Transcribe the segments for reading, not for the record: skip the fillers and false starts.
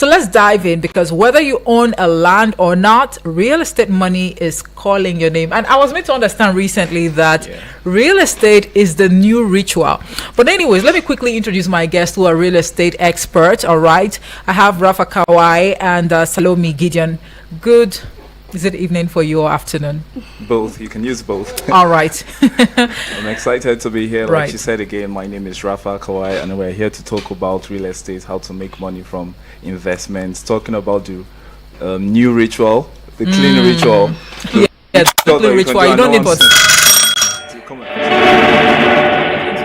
So let's dive in, because whether you own a land or not, real estate money is calling your name. And I was made to understand recently that real estate is the new ritual. But anyways, let me quickly introduce my guests who are real estate experts. All right. I have Rafa Kawai and Salome Gideon. Good. Is it evening for you or afternoon? Both. You can use both. All right. I'm excited to be here. Like Right. she said again, my name is Rafa Kawai, and we're here to talk about real estate, how to make money from investments, talking about the new ritual, the clean ritual. Yeah, So that ritual. can You do don't need what to come and-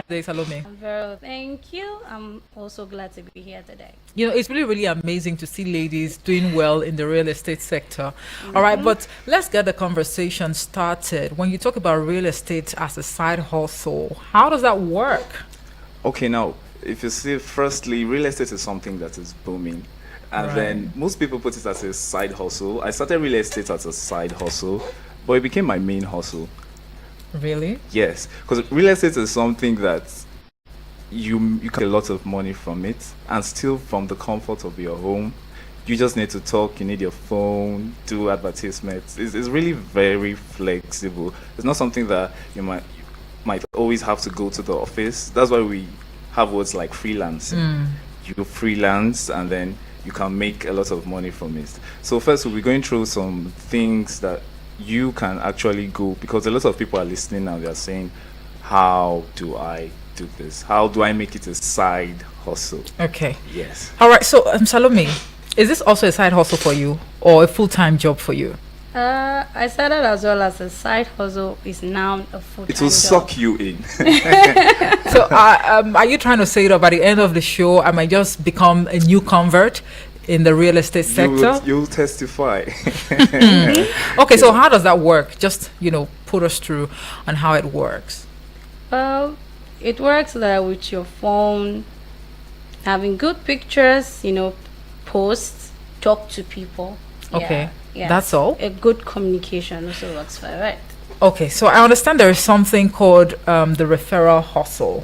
today, Salome. Very well, thank you. I'm also glad to be here today. You know, it's really, really amazing to see ladies doing well in the real estate sector. All right, but let's get the conversation started. When you talk about real estate as a side hustle, how does that work? Okay, now, if you see, firstly, real estate is something that is booming. And then most people put it as a side hustle. I started real estate as a side hustle, but it became my main hustle. Really? Yes, because real estate is something that you can get a lot of money from it, and still from the comfort of your home. You just need to talk, you need your phone, do advertisements. It's really very flexible. It's not something that you might always have to go to the office. That's why we have words like freelancing. You freelance and then you can make a lot of money from it. So first we'll be going through some things that you can actually go, because a lot of people are listening now, they're saying, how do I do this? How do I make it a side hustle? Okay. Yes. All right, so Salome, is this also a side hustle for you or a full-time job for you? I started as well as a side hustle. Is now a full-time It will job. suck you in. So are you trying to say that by the end of the show, I might just become a new convert in the real estate sector? You'll testify. Okay, so how does that work? Just, put us through on how it works. Well, it works that with your phone, having good pictures, post, talk to people. Okay, Yeah. that's all? A good communication also works for it. Okay, so I understand there is something called the referral hustle.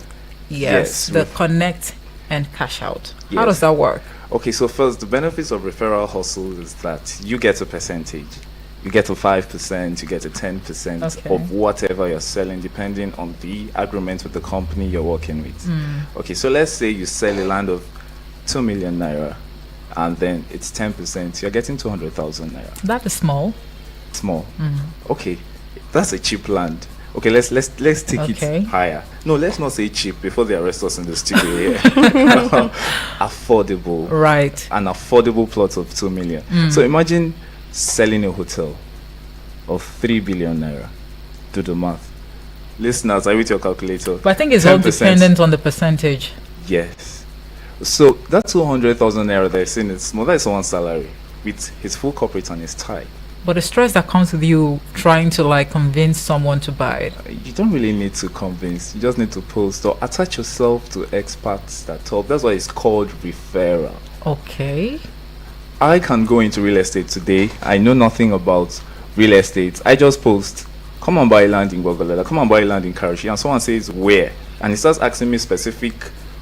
Yes, Yes, the connect and cash out. How Yes. does that work? Okay, so first, the benefits of referral hustle is that you get a percentage. You get a 5%, you get a 10% Okay. of whatever you're selling, depending on the agreement with the company you're working with. Okay, so let's say you sell a land of 2 million naira, and then it's 10%, you're getting 200,000 naira. That is small. Small. Okay, that's a cheap land. Okay, let's take Okay. it higher. No, let's not say cheap before they arrest us in the studio here. Affordable. Right. An affordable plot of 2 million. So imagine selling a hotel of 3 billion naira. Do the math. Listeners, are with your calculator? But I think it's all 10%. dependent on the percentage. Yes. So that 200,000 naira that is in is small. That is someone's salary with his full corporate and his tie. But the stress that comes with you trying to convince someone to buy it. You don't really need to convince. You just need to post or attach yourself to experts that talk. That's why it's called referral. Okay. I can go into real estate today. I know nothing about real estate. I just post, come and buy land in Gogolela, come and buy land in Karachi, and someone says where, and he starts asking me specific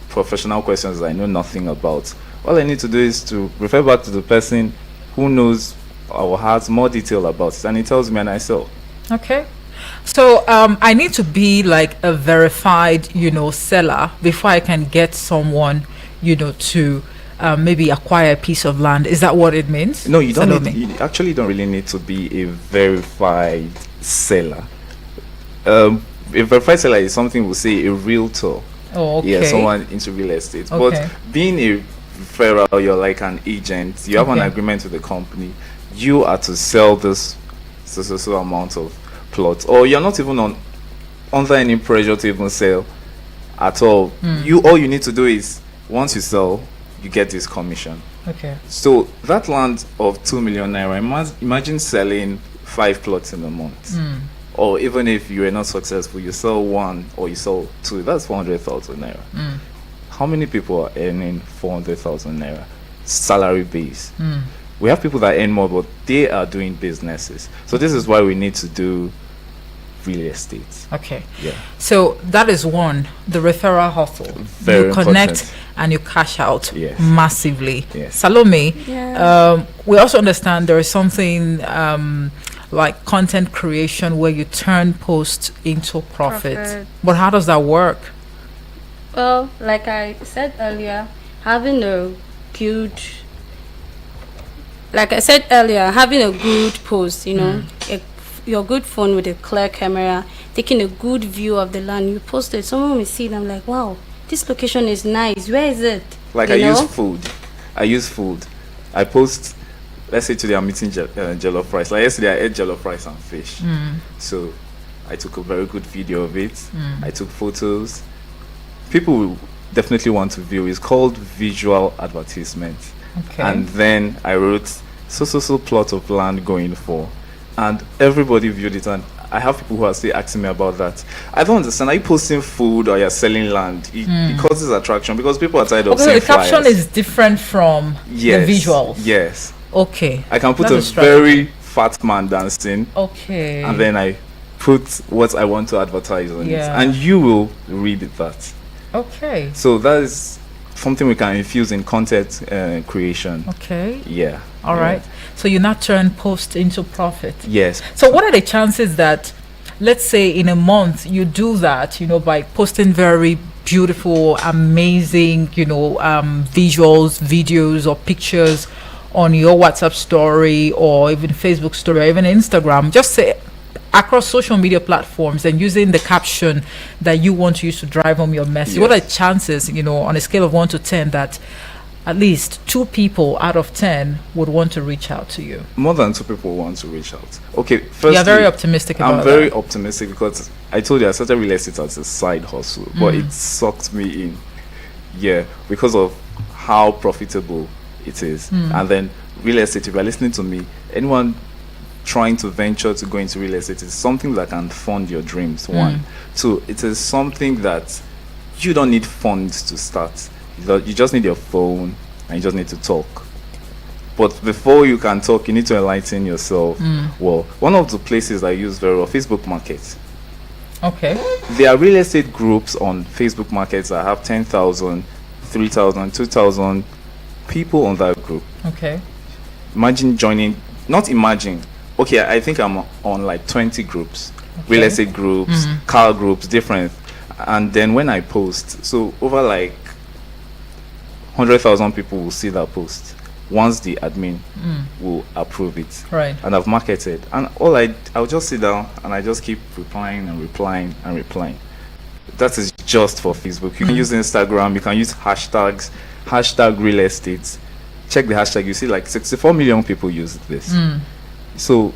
professional questions that I know nothing about. All I need to do is to refer back to the person who knows or has more detail about it, and he tells me and I sell. Okay. So I need to be like a verified, seller before I can get someone, to maybe acquire a piece of land. Is that what it means? No, you don't. Salome? You actually don't really need to be a verified seller. A verified seller is something we'll say a realtor. Oh, okay. Yeah, someone into real estate. Okay. But being a referral, you're like an agent. You have an Okay. agreement with the company. You are to sell this so amount of plots, or you're not even under any pressure to even sell at all. All you need to do is once you sell, you get this commission. Okay. So that land of 2 million naira, imagine selling 5 plots in a month. Or even if you are not successful, you sell 1 or you sell 2, that's 400,000 naira. How many people are earning 400,000 naira salary base? We have people that earn more, but they are doing businesses. So this is why we need to do real estate. Okay. Yeah. So that is one, the referral hustle. Very you connect important. and you cash out Yes. massively. Yes. Salome, Yeah. we also understand there is something like content creation where you turn posts into profit. Profit. But how does that work? Well, like I said earlier, having a good, having a good post, your good phone with a clear camera, taking a good view of the land, you post it. Someone will see it. I'm like, wow, this location is nice. Where is it? Like You I know? use food. I post, let's say today I'm eating jollof rice. Like yesterday I ate jollof rice and fish. So I took a very good video of it. I took photos. People will definitely want to view. It's called visual advertisement. Okay. And then I wrote so plot of land going for, and everybody viewed it. And I have people who are still asking me about that. I don't understand. Are you posting food or you're selling land? It causes attraction because people are tired of Okay, seeing the caption flyers. is different from Yes, the visuals. Yes. Okay. I can put That's a a strategy. very fat man dancing, Okay. and then I put what I want to advertise on it, Yeah. and you will read that. Okay. So that is something we can infuse in content creation. Okay. Yeah. All Yeah. right. So you now turn post into profit. Yes. So what are the chances that, let's say in a month, you do that, by posting very beautiful, amazing, visuals, videos or pictures on your WhatsApp story or even Facebook story or even Instagram, just say across social media platforms and using the caption that you want to use to drive home your message. What are the chances, on a scale of 1 to 10 that at least 2 people out of 10 would want to reach out to you? More than 2 people want to reach out. Okay, first, You're very optimistic about I'm very that. optimistic because I told you I started real estate as a side hustle, but it sucked me in. Yeah, because of how profitable it is. And then real estate, if you're listening to me, anyone trying to venture to go into real estate is something that can fund your dreams. 1. 2, it is something that you don't need funds to start. You just need your phone and you just need to talk. But before you can talk, you need to enlighten yourself. Well, one of the places I use very well, Facebook Market. Okay. There are real estate groups on Facebook Markets that have 10,000, 3,000, 2,000 people on that group. Okay. Imagine joining, not imagine. Okay, I think I'm on like 20 groups, real Okay. estate groups, car groups, different. And then when I post, so over like 100,000 people will see that post once the admin will approve it. Right. And I've marketed. And I'll just sit down and I just keep replying and replying and replying. That is just for Facebook. You can use Instagram, you can use hashtags, hashtag real estate. Check the hashtag, you see like 64 million people use this. So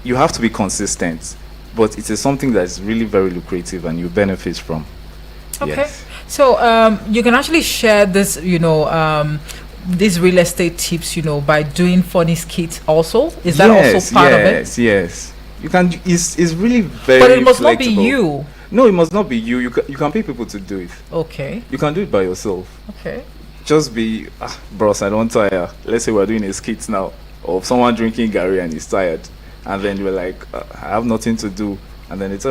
you have to be consistent, but it is something that is really very lucrative and you benefit from. Okay. Yes. So you can actually share this, these real estate tips, by doing funny skits also. Is that also part of it? Yes, yes. You can. It's really very. But it must not flexible. be you. No, it must not be you. You can pay people to do it. Okay. You can do it by yourself. Okay. Just be, bros, I don't tire. Let's say we're doing a skit now of someone drinking Gary and he's tired, and then you're like, I have nothing to do, and then it's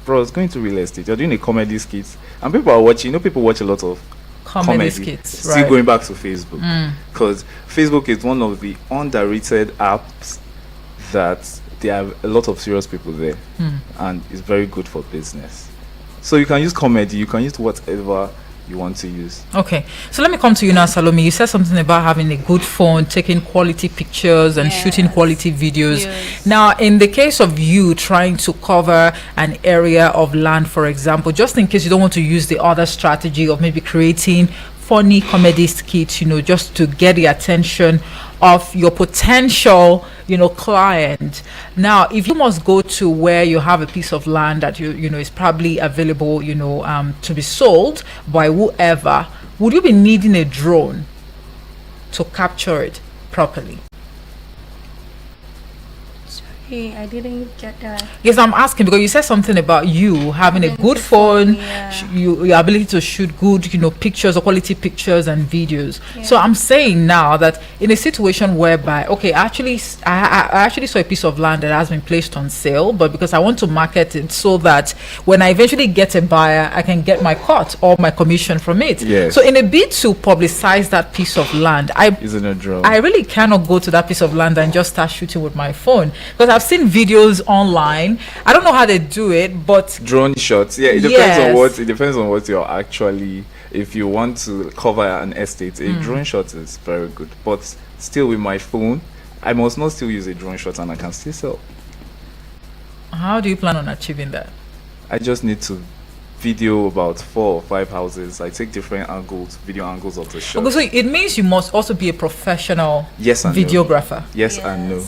bros, going to real estate. You're doing a comedy skit, and people are watching. People watch a lot of Comedy skits. Still Right. going back to Facebook, because Facebook is one of the underrated apps that there are a lot of serious people there, and it's very good for business. So you can use comedy, you can use whatever you want to use. Okay, so let me come to you now, Salome. You said something about having a good phone, taking quality pictures and shooting Yes. quality videos. Yes. Now, in the case of you trying to cover an area of land, for example, just in case you don't want to use the other strategy of maybe creating funny comedy skits, just to get the attention of your potential, client. Now, if you must go to where you have a piece of land that is probably available, to be sold by whoever, would you be needing a drone to capture it properly? Hey, I didn't get that. Yes, I'm asking because you said something about you having a good phone, your ability to shoot good, pictures or quality pictures and videos. Yeah. So I'm saying now that in a situation whereby, okay, I actually saw a piece of land that has been placed on sale, but because I want to market it so that when I eventually get a buyer, I can get my cut or my commission from it. Yes. So in a bid to publicize that piece of land, Isn't a drone? I really cannot go to that piece of land and just start shooting with my phone because I've seen videos online. I don't know how they do it, but Drone shots. Yeah, it depends on what you're actually. If you want to cover an estate, a drone shot is very good. But still, with my phone, I must not still use a drone shot, and I can still sell. how do you plan on achieving that? I just need to video about 4 or 5 houses. I take different video angles of the shot. Okay, so it means you must also be a professional Yes and no. videographer. Yes and no.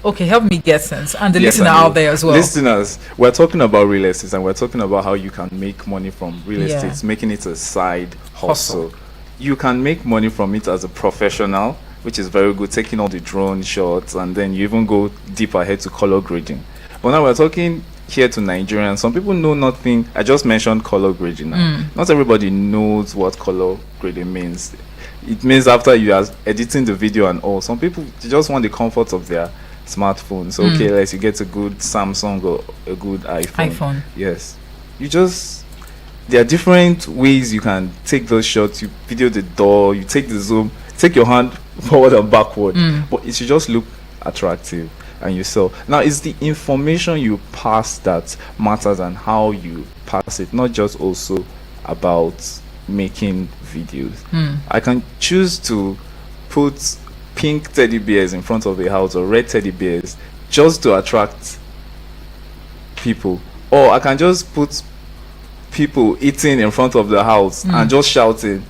Okay, help me get sense, and the Yes listener and no. out there as well. Listeners, we're talking about real estate, and we're talking about how you can make money from real Yeah. estate, making it a side hustle. You can make money from it as a professional, which is very good, taking all the drone shots, and then you even go deep ahead to color grading. But now we're talking here to Nigerians. Some people know nothing. I just mentioned color grading now. Not everybody knows what color grading means. It means after you are editing the video and all, some people just want the comfort of their smartphone. So okay, let's you get a good Samsung or a good iPhone. Yes. There are different ways you can take those shots. You video the door, you take the zoom, take your hand forward and backward, but it should just look attractive, and you sell. Now it's the information you pass that matters and how you pass it, not just also about making videos. I can choose to put pink teddy bears in front of a house or red teddy bears just to attract people, or I can just put people eating in front of the house and just shouting.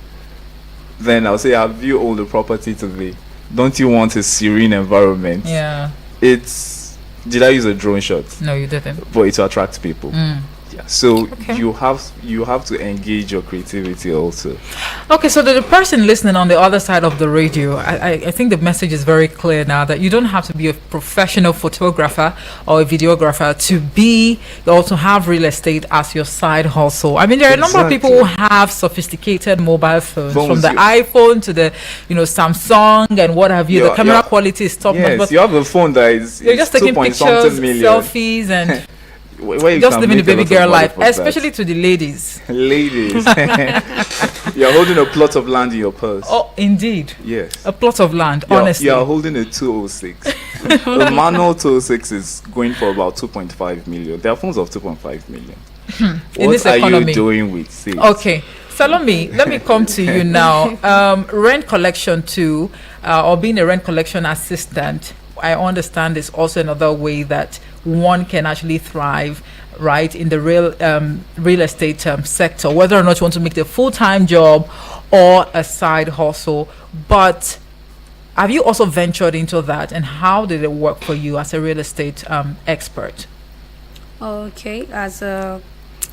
Then I'll say, have you owned the property today? Don't you want a serene environment? Yeah. Did I use a drone shot? No, you didn't. But it attracts people. Yeah. So Okay. you have to engage your creativity also. Okay, so the person listening on the other side of the radio, I think the message is very clear now that you don't have to be a professional photographer or a videographer to be or to have real estate as your side hustle. I mean, there are a number of people who have sophisticated mobile phones from the iPhone to the Samsung and what have you. The camera quality is top notch. Yes, But you have a phone that is you're just taking 2 point pictures, something million. selfies, and Where you just can living the make a baby lot of girl money life, from that. especially to the ladies. Ladies. You're holding a plot of land in your purse. Oh, indeed. Yes. A plot of land, honestly. You're holding a 206. A manual 206 is going for about 2.5 million. There are phones of 2.5 million. In What this are economy. you doing with it? Okay, so let me come to you now. Rent collection too, or being a rent collection assistant, I understand is also another way that one can actually thrive, right, in the real estate sector, whether or not you want to make it a full-time job or a side hustle. But have you also ventured into that, and how did it work for you as a real estate expert, Okay, as a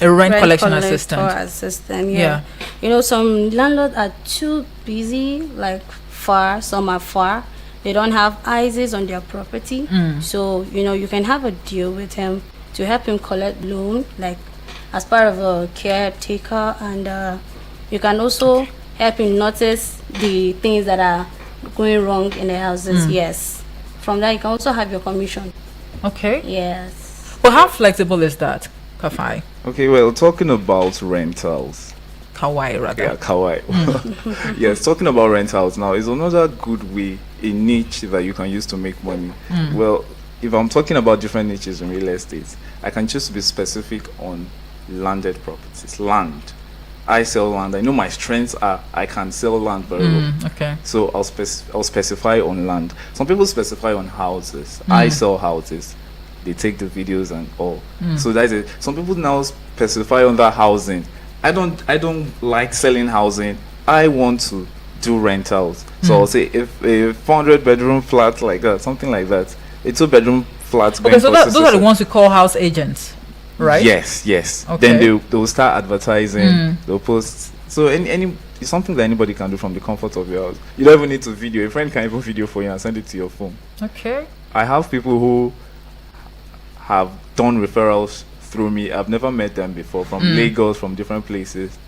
rent collection collector assistant? yeah. You know, some landlords are too busy, like far, some are far. They don't have ISIS on their property. So, you can have a deal with him to help him collect loan, like as part of a caretaker, and you can also help him notice the things that are going wrong in the houses. Yes. From that, you can also have your commission. Okay. Yes. Well, how flexible is that, Kafai? Okay, well, talking about rentals. Kawai, rather. Yeah, kawaii. Yes, talking about rentals now is another good way, a niche that you can use to make money. Well, if I'm talking about different niches in real estate, I can choose to be specific on landed properties. Land. I sell land. I know my strengths are I can sell land very well. Okay. So I'll specify on land. Some people specify on houses. I sell houses. They take the videos and all. So that's it. Some people now specify on that housing. I don't like selling housing. I want to do rentals. So I'll say if a 400-bedroom flat like that, something like that, a 2-bedroom flat. Okay, so those are the ones we call house agents, right? Yes. Okay. Then they'll start advertising. They'll post. So any it's something that anybody can do from the comfort of your house. You don't even need to video. A friend can even video for you and send it to your phone. Okay. I have people who have done referrals through me. I've never met them before, from Lagos, from different places,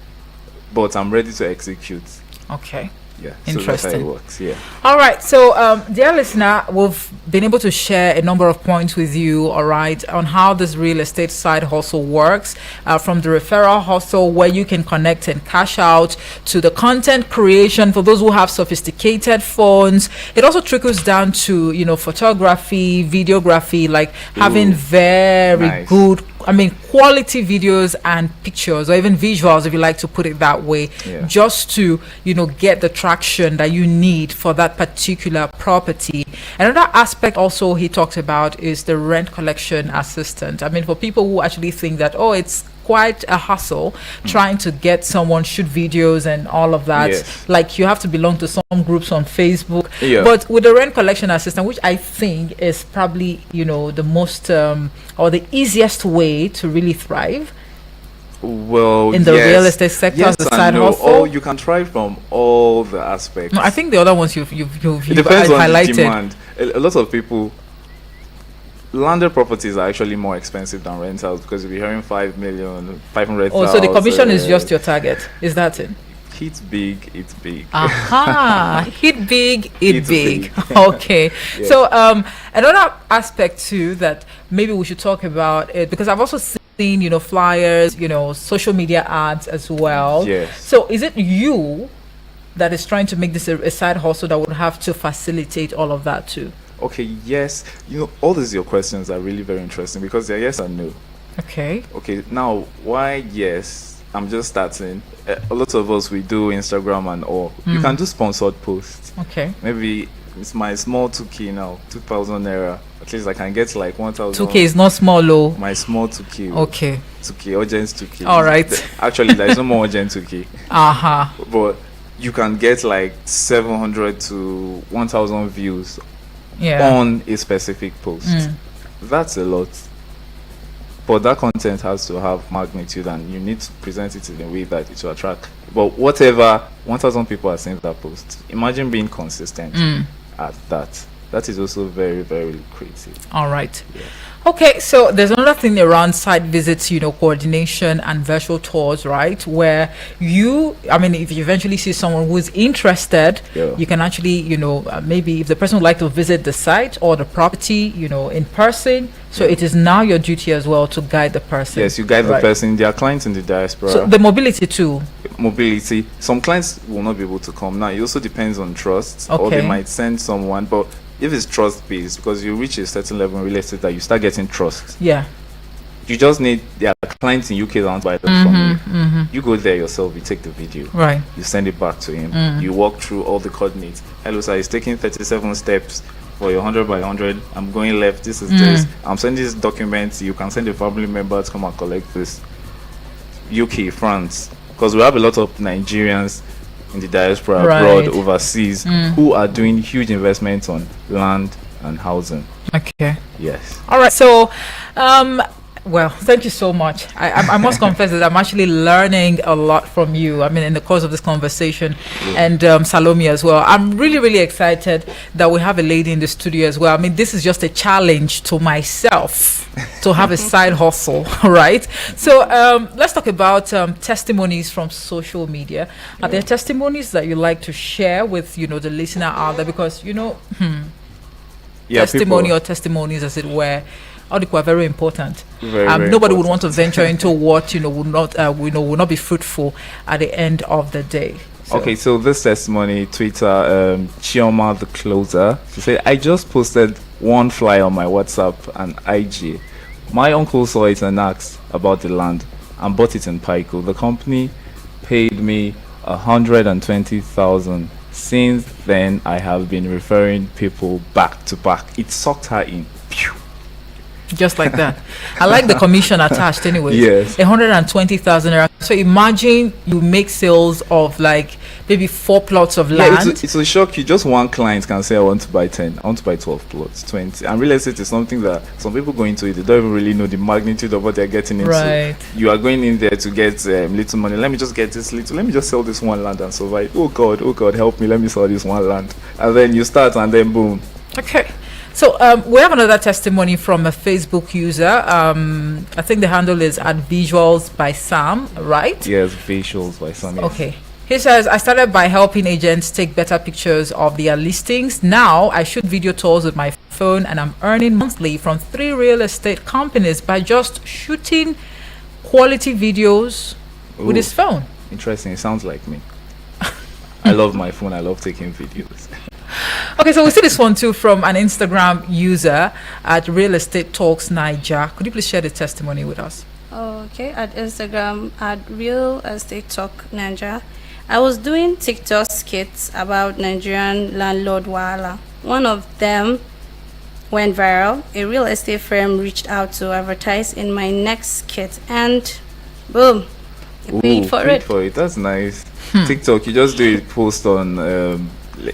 but I'm ready to execute. Okay. Yeah, so that's how it Interesting. works. Yeah. All right. So, dear listener, we've been able to share a number of points with you, all right, on how this real estate side hustle works, from the referral hustle where you can connect and cash out, to the content creation for those who have sophisticated phones. It also trickles down to, photography, videography, like having Ooh, very nice. good, quality videos and pictures, or even visuals, if you like to put it that way, Yeah. just to, get the traction that you need for that particular property. Another aspect also he talked about is the rent collection assistant. For people who actually think that, it's quite a hustle trying to get someone shoot videos and all of that. Yes. Like you have to belong to some groups on Facebook. Yeah. But with the rent collection assistant, which I think is probably, the most or the easiest way to really thrive Well, in the yes. real estate sector Yes as a and side no. hustle. You can try from all the aspects. No, I think the other ones you've it depends on the highlighted. demand. A lot of people, landed properties are actually more expensive than rentals, because if you're hearing 5 million, 500,000. Oh, so the commission is just your target. Is that it? Hit big, it's big. Aha, hit big, it It's big. big. Okay. Yeah. So another aspect too that maybe we should talk about it, because I've also seen, flyers, social media ads as well. Yes. So is it you that is trying to make this a side hustle that would have to facilitate all of that too? Okay, yes. All these your questions are really very interesting, because they're yes and no. Okay. Okay, now why yes? I'm just starting. A lot of us, we do Instagram and all. You can do sponsored posts. Okay. Maybe it's my small 2K now, 2,000 naira. At least I can get like 1,000. 2K is not small, low. My small 2K. Okay. 2K, urgent 2K. All right. Actually, there's no more urgent 2K. Aha. But you can get like 700 to 1,000 views Yeah. on a specific post. That's a lot. But that content has to have magnitude, and you need to present it in a way that it will attract. But whatever 1,000 people are seeing that post, imagine being consistent at that. That is also very, very lucrative. All right. Yeah. Okay, so there's another thing around site visits, coordination and virtual tours, right? Where if you eventually see someone who is interested, Yeah. you can actually, maybe if the person would like to visit the site or the property, in person. So it is now your duty as well to guide the person. Yes, you guide the Right. person. There are clients in the diaspora. So the mobility too. Mobility. Some clients will not be able to come. Now, it also depends on trust, or Okay. they might send someone. But if it's trust based, because you reach a certain level in real estate that you start getting trust, Yeah. you just need, there are clients in UK that want to buy them from you. You go there yourself, you take the video, Right. you send it back to him, you walk through all the coordinates. Hello, sir, it's taking 37 steps for your 100 by 100. I'm going left, this is this. I'm sending this document. You can send a family member to come and collect this. UK, France, because we have a lot of Nigerians in the diaspora, Right. abroad, overseas, who are doing huge investments on land and housing. Okay. Yes. All right. So, well, thank you so much. I must confess that I'm actually learning a lot from you. In the course of this conversation, and Salome as well. I'm really, really excited that we have a lady in the studio as well. This is just a challenge to myself to have a side hustle, right? So, let's talk about testimonies from social media. Are there testimonies that you like to share with the listener out there? Because testimony people, or testimonies, as it were, are very important. very, very Nobody would important. want to venture into what would not be fruitful at the end of the day. So, Okay, so this testimony, Twitter, Chioma the Closer, she said, I just posted one flyer on my WhatsApp and IG. My uncle saw it and asked about the land and bought it in Pico. The company paid me 120,000. Since then, I have been referring people back to back. It sucked her in. Phew. just like that. I like the commission attached anyway. Yes. 120,000 naira. So imagine you make sales of like maybe 4 plots of Yeah, land. it's a shock you. Just one client can say, I want to buy 10, I want to buy 12 plots, 20. And real estate is something that some people go into it, they don't even really know the magnitude of what they're getting into. Right. You are going in there to get little money. Let me just get this little, let me just sell this one land and survive. Oh God, help me, let me sell this one land. And then you start and then boom. Okay. So we have another testimony from a Facebook user. I think the handle is at Visuals by Sam, right? Yes, visuals by some. Yes. Okay. He says, I started by helping agents take better pictures of their listings. Now I shoot video tours with my phone and I'm earning monthly from 3 real estate companies by just shooting quality videos with Ooh. his phone. Interesting. It sounds like me. I love my phone. I love taking videos. Okay, so we see this one too from an Instagram user at Real Estate Talks Niger. Could you please share the testimony with us? Okay, at Instagram at Real Estate Talk Niger. I was doing TikTok skits about Nigerian landlord wahala. One of them went viral. A real estate firm reached out to advertise in my next skit, and boom, they paid for it. That's nice. TikTok, you just do a post on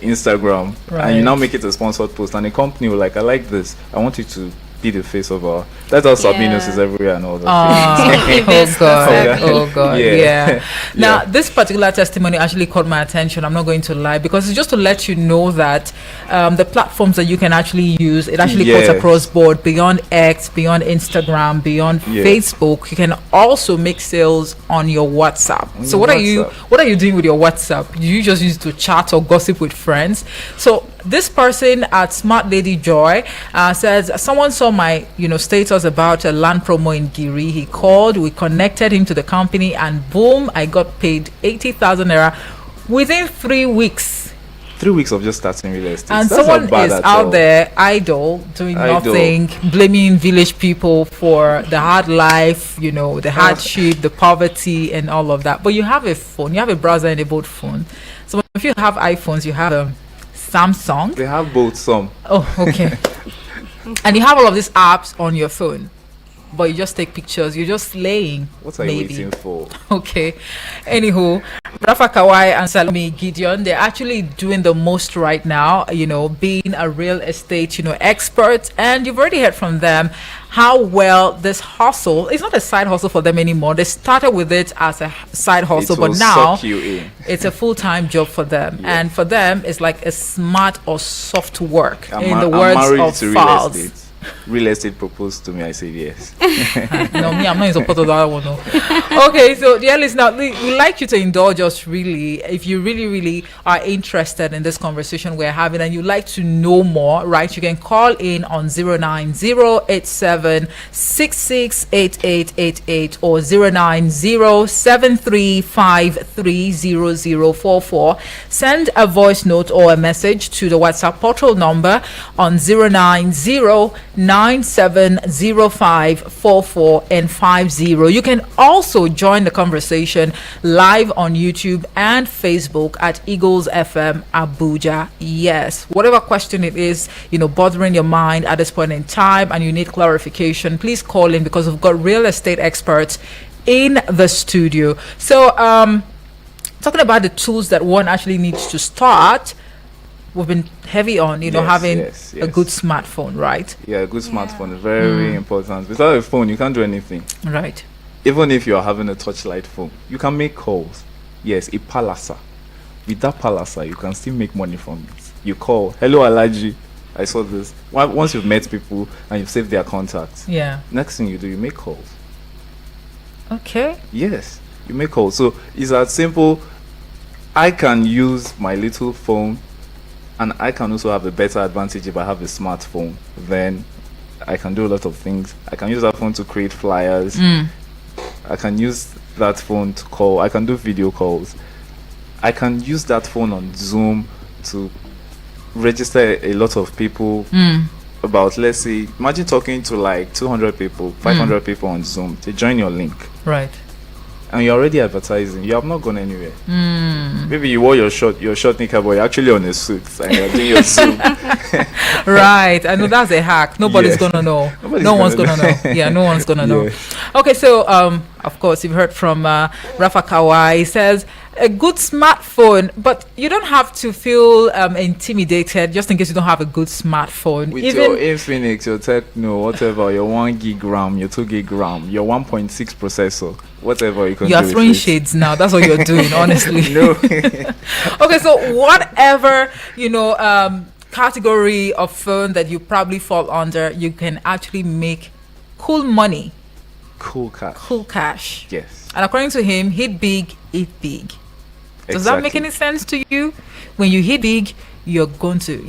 Instagram, Right. and you now make it a sponsored post, and the company will like, I like this. I want you to be the face of our. That's how Sabinus Yeah. is everywhere and all that. Oh God! Exactly. Oh God! Yeah. Yeah. Now, Yeah. this particular testimony actually caught my attention. I'm not going to lie, because it's just to let you know that the platforms that you can actually use, it actually goes Yes. across board, beyond X, beyond Instagram, beyond Yeah. Facebook. You can also make sales on your WhatsApp. On So your what WhatsApp. are you doing with your WhatsApp? Do you just use it to chat or gossip with friends? So this person at Smart Lady Joy says someone saw my status about a land promo in Giri. He called, we connected him to the company, and boom, I got paid 80,000 naira within 3 weeks. 3 weeks of just starting real estate. And That's someone not bad is at out all. there idle, doing Idle. nothing, blaming village people for the hard life, the hardship, the poverty, and all of that. But you have a phone, you have a browser-enabled phone. So if you have iPhones, you have a Samsung. They have both some. Oh, okay. And you have all of these apps on your phone, but you just take pictures. You're just slaying. What are you maybe. waiting for? Okay. Anywho, Rafa Kawai and Salome Gideon, they're actually doing the most right now, being a real estate, expert. And you've already heard from them how well this hustle, it's not a side hustle for them anymore. They started with it as a side hustle, It will but now suck you in. it's a full-time job for them. Yeah. And for them, it's like a smart or soft work, I'm in the I'm words married of to real Falz. estate. Real estate proposed to me. I said yes. No, me, I'm not in support of that one. No. Okay, so dear listener, we'd like you to indulge us really. If you really, really are interested in this conversation we're having and you'd like to know more, right, you can call in on 09087668888 or 09073530044. Send a voice note or a message to the WhatsApp portal number on 090970544 and 50. You can also join the conversation live on YouTube and Facebook at Eagles FM Abuja. Yes, whatever question it is, bothering your mind at this point in time and you need clarification, please call in because we've got real estate experts in the studio. So, talking about the tools that one actually needs to start, we've been heavy on, having yes. a good smartphone, right? Yeah, a good smartphone is very important. Without a phone, you can't do anything. Right. Even if you're having a touchlight phone, you can make calls. Yes, a palasa. With that palasa, you can still make money from it. You call, hello Alaji, I saw this. Once you've met people and you've saved their contacts, Yeah. next thing you do, you make calls. Okay. Yes, you make calls. So it's that simple. I can use my little phone, and I can also have a better advantage if I have a smartphone. Then I can do a lot of things. I can use that phone to create flyers. I can use that phone to call. I can do video calls. I can use that phone on Zoom to register a lot of people. About, let's say, imagine talking to like 200 people, 500 people on Zoom. They join your link. Right. And you're already advertising. You have not gone anywhere. Maybe you wore your short knicker, but you're actually on a suit and you're doing your Zoom. Right. I know that's a hack. Nobody's Yeah. gonna know. Nobody's No one's gonna gonna know. know. Yeah, no one's gonna know. Yeah. Okay, so of course you've heard from Rafa Kawai. He says a good smartphone, but you don't have to feel intimidated just in case you don't have a good smartphone. With your Infinix, your Techno, whatever, your 1 gig RAM, your 2 gig RAM, your 1.6 processor, whatever you can you are do with throwing it. shades now. That's what you're doing, honestly. No. Okay, so whatever category of phone that you probably fall under, you can actually make cool money, Cool cash. cool cash. Yes. And according to him, hit big, eat big. Does that make Exactly. any sense to you? When you hit big, you're going to,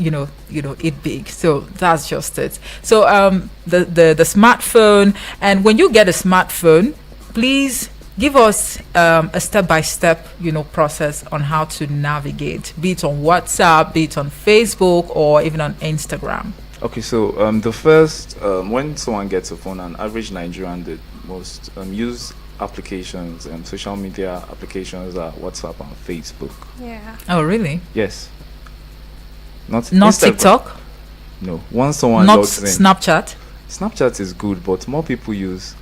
eat big. So that's just it. So the smartphone, and when you get a smartphone, please give us a step-by-step, process on how to navigate, be it on WhatsApp, be it on Facebook, or even on Instagram. Okay, so the first, when someone gets a phone, an average Nigerian, the most used applications and social media applications are WhatsApp and Facebook. Yeah. Oh, really? Yes. Not Instagram. TikTok? No. Once someone Not logs in, Snapchat? Snapchat is good, but more people use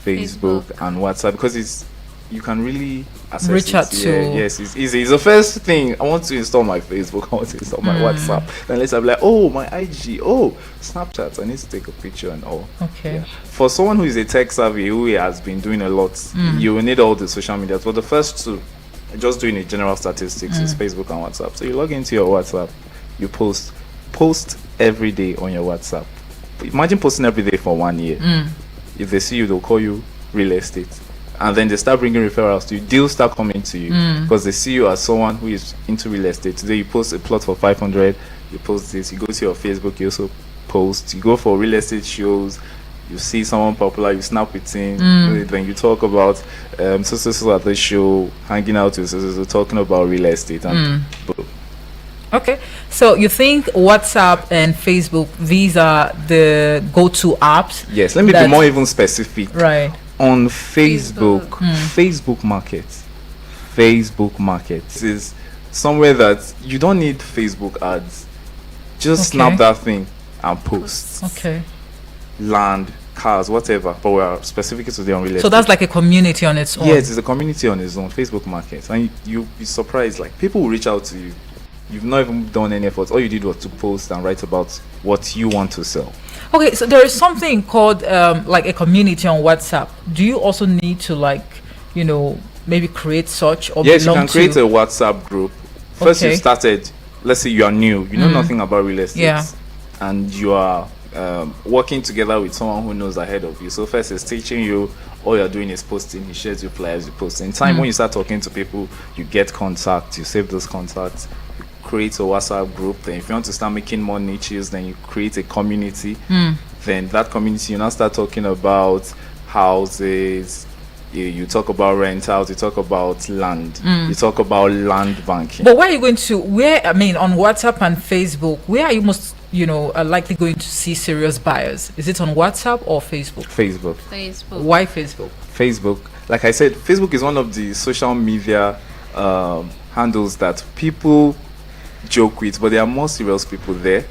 Facebook, Facebook. and WhatsApp because you can really access Reach it. out Yeah, to- yes, it's easy. It's the first thing. I want to install my Facebook. I want to install my WhatsApp. Then later, I'm like, oh, my IG. Oh, Snapchat. I need to take a picture and all. Okay. Yeah. For someone who is a tech savvy, who has been doing a lot, you will need all the social media. But the first two, just doing a general statistics, is Facebook and WhatsApp. So you log into your WhatsApp, you post every day on your WhatsApp. Imagine posting every day for 1 year. If they see you, they'll call you real estate, and then they start bringing referrals to you. Deals start coming to you because they see you as someone who is into real estate. Today you post a plot for 500, you post this, you go to your Facebook, you also post, you go for real estate shows, you see someone popular, you snap with him. Then you talk about so at the show, hanging out with so talking about real estate, and boom. Okay, so you think WhatsApp and Facebook, these are the go-to apps? Yes, let me be That- more even specific. Right. On Facebook, Facebook. Facebook Market is somewhere that you don't need Facebook ads. Just Okay. snap that thing and post. Okay. Land, cars, whatever. But we are specifically today on real estate. So that's like a community on its own. Yes, it's a community on its own, Facebook Market. And you'll be surprised. Like, people will reach out to you. You've not even done any effort. All you did was to post and write about what you want to sell. Okay, so there is something called like a community on WhatsApp. Do you also need to maybe create such or Yes, you belong can create to? a WhatsApp group. First, Okay. you started. Let's say you are new. You know nothing about real estate, Yeah. and you are working together with someone who knows ahead of you. So first, he's teaching you. All you're doing is posting. He shares you flyers. You post. In time, when you start talking to people, you get contacts. You save those contacts. You create a WhatsApp group. Then, if you want to start making more niches, then you create a community. Then that community, you now start talking about houses. You talk about rentals, you talk about land, you talk about land banking. But where are you going to? On WhatsApp and Facebook, where are you most likely going to see serious buyers? Is it on WhatsApp or Facebook? Facebook. Facebook. Why Facebook? Facebook. Like I said, Facebook is one of the social media handles that people joke with, but there are more serious people there.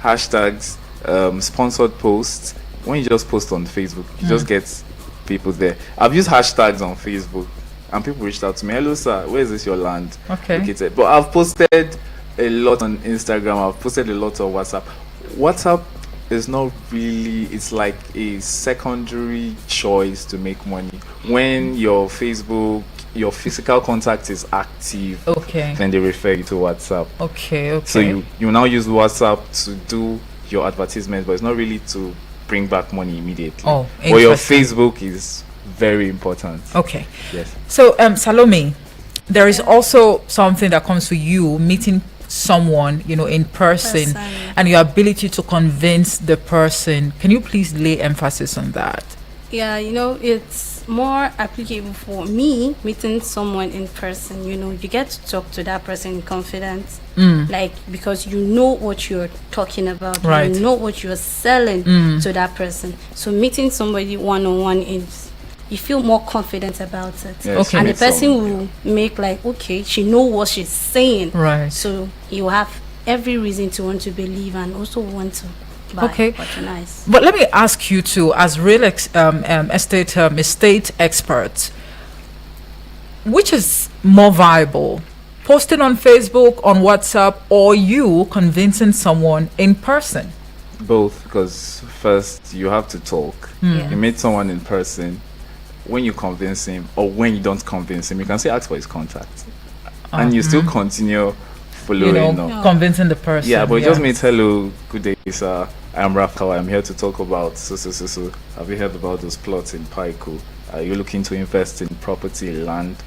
Hashtags, sponsored posts. When you just post on Facebook, you just get people there. I've used hashtags on Facebook, and people reached out to me. Hello, sir. Where is this your land? Okay. Located? But I've posted a lot on Instagram. I've posted a lot on WhatsApp. WhatsApp is not really. It's like a secondary choice to make money. When your Facebook, your physical contact is active, Okay. then they refer you to WhatsApp. Okay. So you now use WhatsApp to do your advertisement, but it's not really to bring back money immediately. Oh, but your interesting. Facebook is very important. Okay. Yes. So, Salome, there is also something that comes to you meeting someone, in person, Person. and your ability to convince the person. Can you please lay emphasis on that? Yeah, it's more applicable for me meeting someone in person. You get to talk to that person in confidence, like because you know what you're talking about, Right. you know what you're selling to that person. So meeting somebody one-on-one is, you feel more confident about it. Yes, Okay. And the meet someone, person will make like, okay, she know what she's saying. Right. So you have every reason to want to believe and also want to buy. Okay. Patronize. But let me ask you too, as real estate experts, which is more viable, posting on Facebook, on WhatsApp, or you convincing someone in person? Both, because first you have to talk. Yeah. You meet someone in person. When you convince him, or when you don't convince him, you can say ask for his contact, and you still continue following up. convincing the person. Yeah, but it just means hello, good day, sir. I'm Rafkawa. I'm here to talk about so. Have you heard about those plots in Paiku? Are you looking to invest in property, land?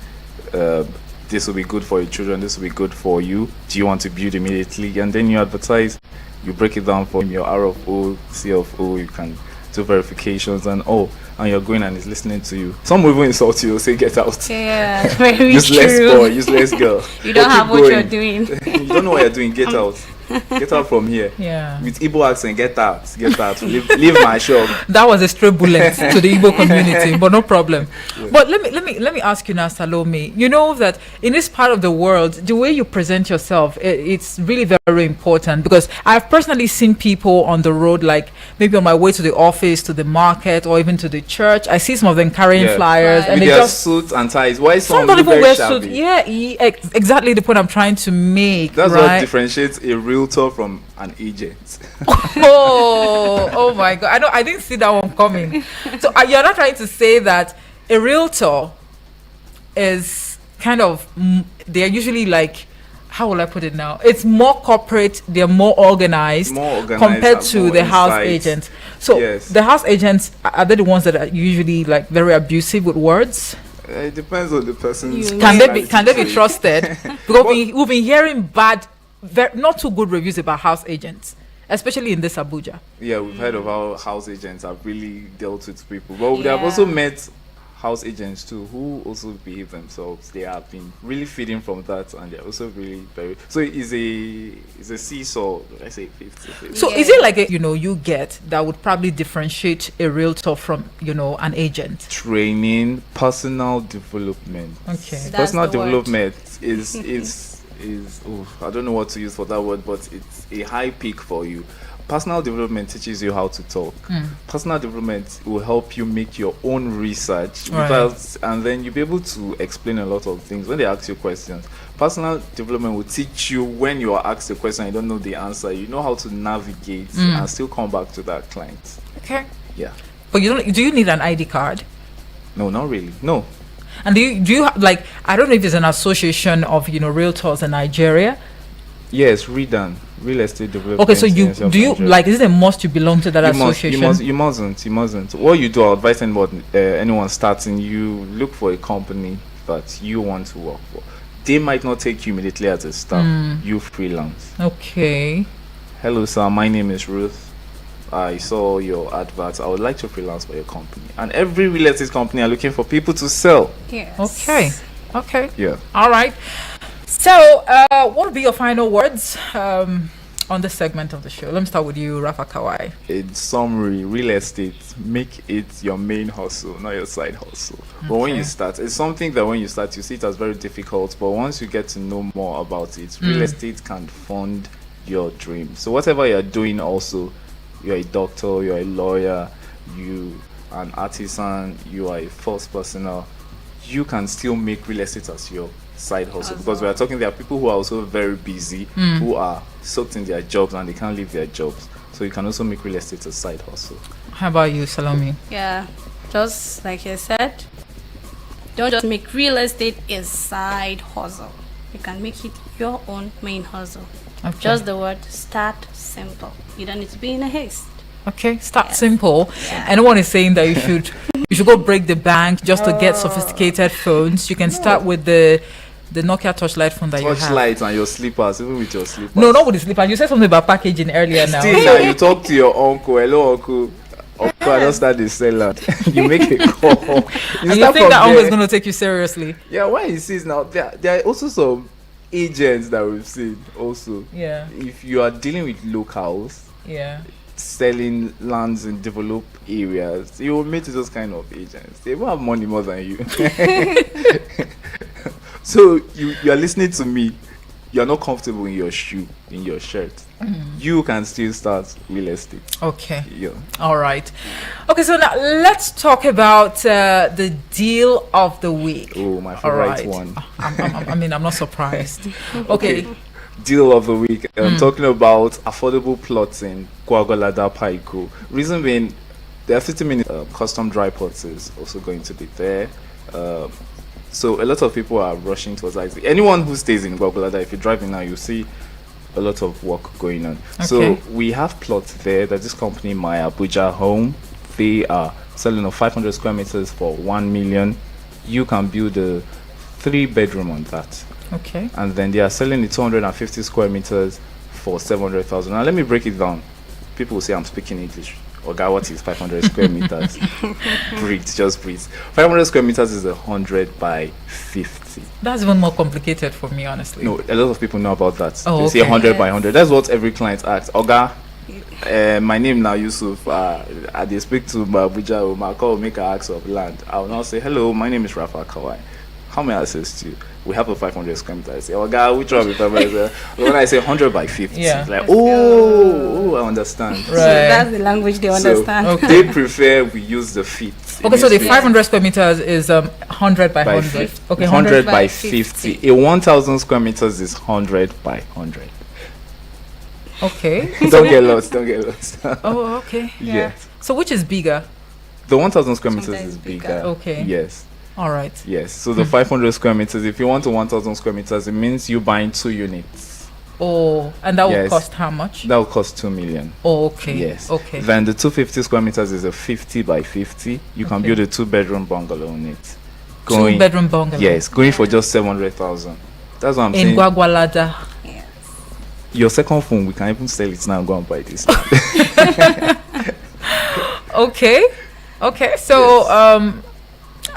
This will be good for your children. This will be good for you. Do you want to build immediately? And then you advertise. You break it down for your RFO, CFO. You can do verifications and you're going and he's listening to you. Some will even insult you, say get out. Yeah, very Useless true. boy, useless girl. You don't But have keep what you're going. doing. You don't know what you're doing, get out. Get out from here. Yeah. With Igbo accent, get out. Leave my shop. That was a stray bullet to the Igbo community, but no problem. Yeah. But let me ask you now, Salome. You know that in this part of the world, the way you present yourself, it's really very important, because I've personally seen people on the road, like maybe on my way to the office, to the market, or even to the church. I see some of them carrying flyers, Right. and With they their just suits and ties. Why some some don't look even very wear shabby? suits. Yeah, exactly the point I'm trying to make. That's what right? differentiates a realtor from an agent. Oh my God! I didn't see that one coming. So you're not trying to say that a realtor is kind of they're usually like, how will I put it now? It's more corporate. They're more organized, compared have to more the house insight. agents. So Yes. the house agents, are they the ones that are usually like very abusive with words? It depends on the person's. You Can mean- they be trusted? Because we've been hearing not too good reviews about house agents, especially in this Abuja. Yeah, we've heard of how house agents have really dealt with people. But they have Yeah. also met house agents too who also behave themselves. They have been really feeding from that, and they're also really very. So it's a seesaw. I say 50-50. So is it like you get that would probably differentiate a realtor from an agent? Training, personal development. Okay. That's Personal the word. development is I don't know what to use for that word, but it's a high peak for you. Personal development teaches you how to talk. Personal development will help you make your own research, Right. and then you'll be able to explain a lot of things when they ask you questions. Personal development will teach you when you are asked a question and you don't know the answer, you know how to navigate and still come back to that client. Okay. Yeah. But do you need an ID card? No, not really. No. And do you like, I don't know if it's an association of realtors in Nigeria. Yes, REDAN, Real Estate Development. Okay, so Agency of Nigeria. like, is it a must you belong to that association? You mustn't. What you do, I advise anyone starting, you look for a company that you want to work for. They might not take you immediately as a staff. You freelance. Okay. Hello, sir. My name is Ruth. I saw your advert. I would like to freelance for your company. And every real estate company are looking for people to sell. Yes. Okay. Yeah. All right. So, what would be your final words on this segment of the show? Let me start with you, Rafa Kawai. In summary, real estate, make it your main hustle, not your side hustle. But when you start, it's something that when you start, you see it as very difficult. But once you get to know more about it, real estate can fund your dream. So whatever you're doing also, you're a doctor, you're a lawyer, you are an artisan, you are a first personal, you can still make real estate as your side hustle, because we are talking, there are people who are also very busy, who are soaked in their jobs and they can't leave their jobs, so you can also make real estate a side hustle. How about you, Salome? Yeah, just like you said, don't just make real estate a side hustle. You can make it your own main hustle. Okay. Just the word start simple. You don't need to be in a haste. Okay, start Yes. simple. Yeah. Anyone is saying that you should go break the bank just to get sophisticated phones. You can start with the Nokia Touchlight phone that you have. Touchlight and your slippers, even with your slippers. No, not with the slipper. You said something about packaging earlier now. Still now you talk to your uncle, hello uncle, I don't start the seller. You make a call. And you start think from that uncle is there. going to take you seriously? Yeah, why he sees now, there are also some agents that we've seen also. Yeah, If you are dealing with locals, yeah. selling lands in developed areas, you will meet those kind of agents. They will have money more than you. So you are listening to me, you are not comfortable in your shoe, in your shirt. You can still start real estate. Okay. Yeah. All right. Okay, so now let's talk about the deal of the week. Oh, my All favorite right. one. I'm not surprised. Okay. Deal of the week. I'm talking about affordable plots in Kwagwalada Paiku. Reason being, there are 50 minutes custom dry plots is also going to be there. So a lot of people are rushing towards like anyone who stays in Gwagwalada, if you're driving now, you see a lot of work going on. So Okay. we have plots there that this company, My Abuja Home, they are selling of 500 square meters for 1 million. You can build a 3-bedroom on that. Okay. And then they are selling the 250 square meters for 700,000. Now let me break it down. People will say I'm speaking English. Oga, what is 500 square meters? Breathe, just breathe. 500 square meters is 100 by 50. That's even more complicated for me, honestly. No, a lot of people know about that. Oh, They say okay. 100 by 100. That's what every client asks. Oga, my name now Yusuf. I dey speak to my Abuja, my call make an ask of land. I will now say, hello, my name is Rafa Kawai. How may I assist you? We have a 500 square meter. I say, Oga, which one? When I say 100 by 50, Yeah. it's like, oh, I understand. Right. So that's the language they understand. So Okay. they prefer we use the feet. Okay, so the It means 500 square meters is 100 by 100. 50. Okay, 100 by by 50. 50. A 1,000 square meters is 100 by 100. Okay. Don't get lost. Don't get lost. Oh, okay. Yeah. So which is bigger? The 1,000 square meters Sometimes is bigger. bigger. Okay. Yes. All right. Yes. So the 500 square meters, if you want a 1,000 square meters, it means you buying 2 units. Oh, and that will Yes. cost how much? That will cost 2 million. Oh, okay. Yes. Okay. Then the 250 square meters is a 50 by 50. You can Okay. build a 2-bedroom bungalow on it. 2-bedroom bungalow. Yes, going for just 700,000. That's what I'm In saying. Gwagwalada. Yes. Your second phone, we can even sell it now and go and buy this. Okay. Okay. So, Yes.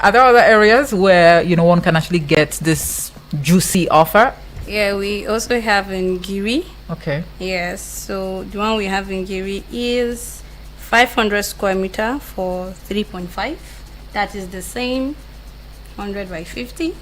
are there other areas where one can actually get this juicy offer? Yeah, we also have in Giri. Okay. Yes, so the one we have in Giri is 500 square meter for 3.5. That is the same 100 by 50.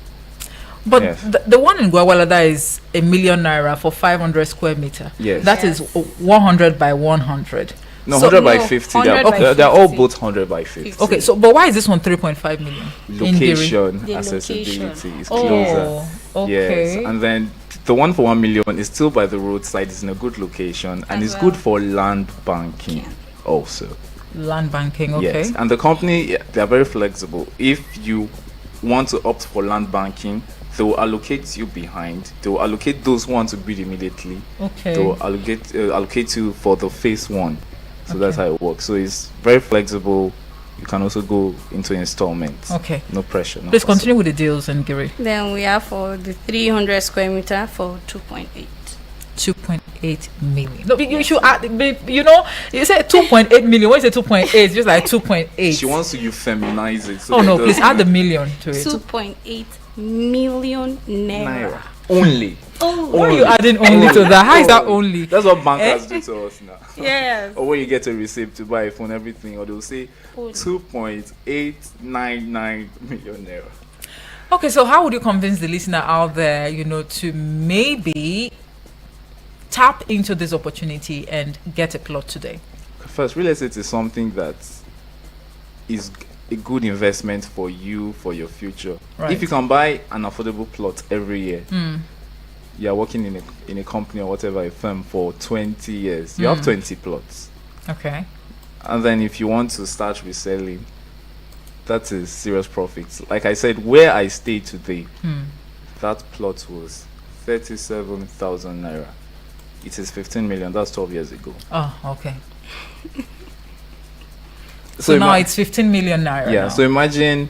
But Yes. the one in Gwagwalada is a million naira for 500 square meter. Yes. That is Yes. 100 by 100. No, So- 100 by No, 50. 100 by They're all 50. both 100 by 50. Okay, so but why is this one 3.5 million? in Giri? Location, The accessibility location. is closer. Oh, okay. Yes, and then the one for 1 million is still by the roadside. It's in a good location and As it's good well. for land banking Yeah. also. Land banking, okay. Yes, and the company, they are very flexible. If you want to opt for land banking, they will allocate you behind. They will allocate those who want to build immediately. Okay. They will allocate you for the phase 1. So that's how it works. So it's very flexible. You can also go into installments. Okay. No pressure. No Please hassle. continue with the deals in Giri. Then we have for the 300 square meter for 2.8. 2.8 million. No, you should add, you said 2.8 million. When you say 2.8, it's just like 2.8. She wants to feminize it. So Oh that no, it please doesn't- add the million to it. 2.8 million naira. Naira. Only. Why are you adding only to that? How is that only? That's what bankers do to us now. Yes. Or when you get a receipt to buy a phone, everything, or they'll say Only. 2.899 million naira. Okay, so how would you convince the listener out there, to maybe tap into this opportunity and get a plot today? First, real estate is something that is a good investment for you, for your future. Right. If you can buy an affordable plot every year, Hmm. you are working in a company or whatever, a firm for 20 years, you have 20 plots. Okay. And then if you want to start reselling, that is serious profits. Like I said, where I stay today, that plot was 37,000 naira. It is 15 million. That's 12 years ago. Oh, okay. So now it's 15 million naira. yeah. now. So imagine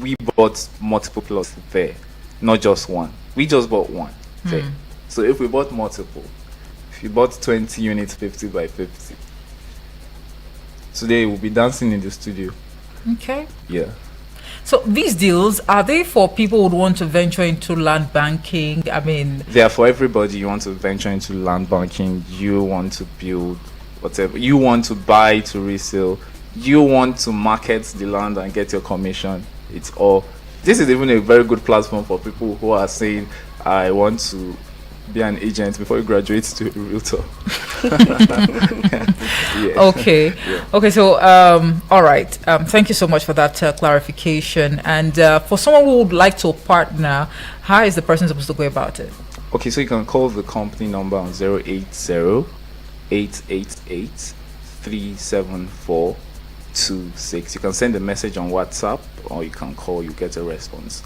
we bought multiple plots there, not just one. We just bought one there. So if we bought multiple, if you bought 20 units, 50 by 50, today we'll be dancing in the studio. Okay. Yeah. So these deals, are they for people who would want to venture into land banking? I mean, They are for everybody. You want to venture into land banking, you want to build whatever, you want to buy to resell, you want to market the land and get your commission. It's all. This is even a very good platform for people who are saying, I want to be an agent before you graduate to a realtor. Yeah. okay. Yeah. Okay, so, all right. Thank you so much for that clarification. And for someone who would like to partner, how is the person supposed to go about it? Okay, so you can call the company number on 080-888-37426. You can send a message on WhatsApp or you can call, you get a response.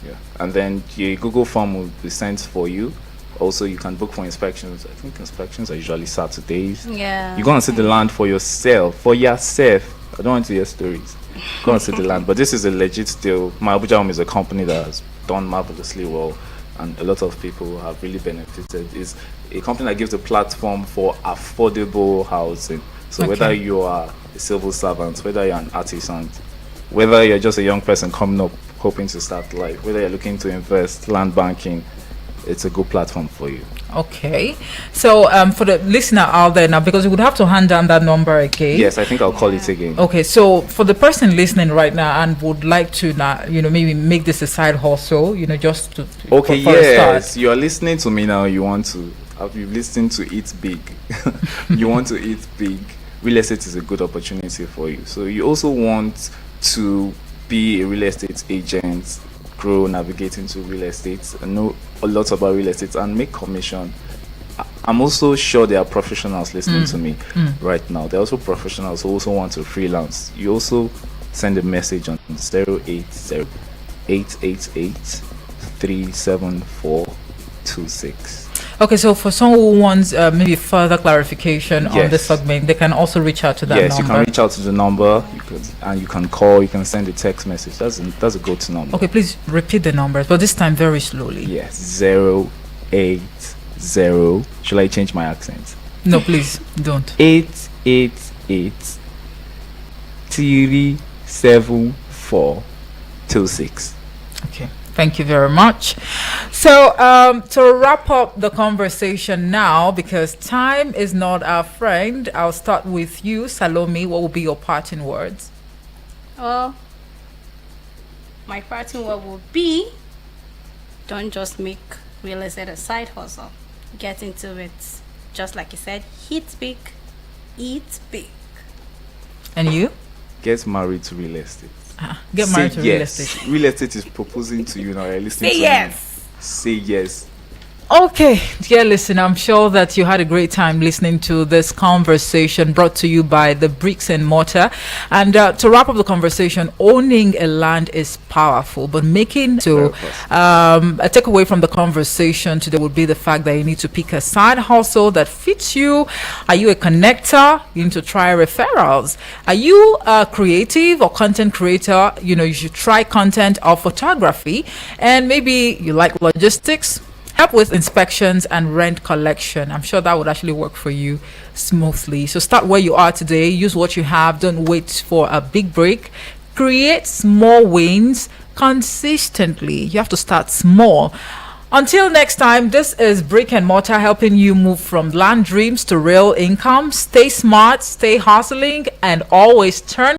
Yeah. And then your Google form will be sent for you. Also, you can book for inspections. I think inspections are usually Saturdays. Yeah. You go and see the land for yourself. For yourself. I don't want to hear stories. Go and see the land. But this is a legit deal. My Abuja Home is a company that has done marvelously well, and a lot of people have really benefited. It's a company that gives a platform for affordable housing. So Okay. whether you are a civil servant, whether you're an artisan, whether you're just a young person coming up hoping to start life, whether you're looking to invest, land banking, it's a good platform for you. Okay. So for the listener out there now, because we would have to hand down that number again. Yes, I think I'll call it again. Okay, so for the person listening right now and would like to now, maybe make this a side hustle, just to Okay, for a start. yes, you are listening to me now. You want to, you've listened to Eat Big. You want to eat big. Real estate is a good opportunity for you. So you also want to be a real estate agent, grow, navigate into real estate, and know a lot about real estate and make commission. I'm also sure there are professionals listening to me right now. There are also professionals who also want to freelance. You also send a message on 080-888-37426. Okay, so for someone who wants maybe further clarification on Yes. this segment, they can also reach out to that Yes, number. you can reach out to the number, you can call, you can send a text message. That's a go-to number. Okay, please repeat the numbers, but this time very slowly. Yes, 080. Shall I change my accent? No, please don't. 888-37426. Okay, thank you very much. So to wrap up the conversation now, because time is not our friend, I'll start with you, Salome. What will be your parting words? Well, my parting word will be, don't just make real estate a side hustle. Get into it. Just like you said, hit big, eat big. And you? Get married to real estate. Get married to real estate. Real estate is proposing to you now. You're listening Say to yes. me. Say yes. Okay, dear listener, I'm sure that you had a great time listening to this conversation brought to you by the Bricks and Mortar. And to wrap up the conversation, owning a land is powerful, but making to a takeaway from the conversation today would be the fact that you need to pick a side hustle that fits you. Are you a connector? You need to try referrals. Are you a creative or content creator? You should try content or photography. And maybe you like logistics, help with inspections and rent collection. I'm sure that would actually work for you smoothly. So start where you are today. Use what you have. Don't wait for a big break. Create small wins consistently. You have to start small. Until next time, this is Brick and Mortar helping you move from land dreams to real income. Stay smart, stay hustling, and always turn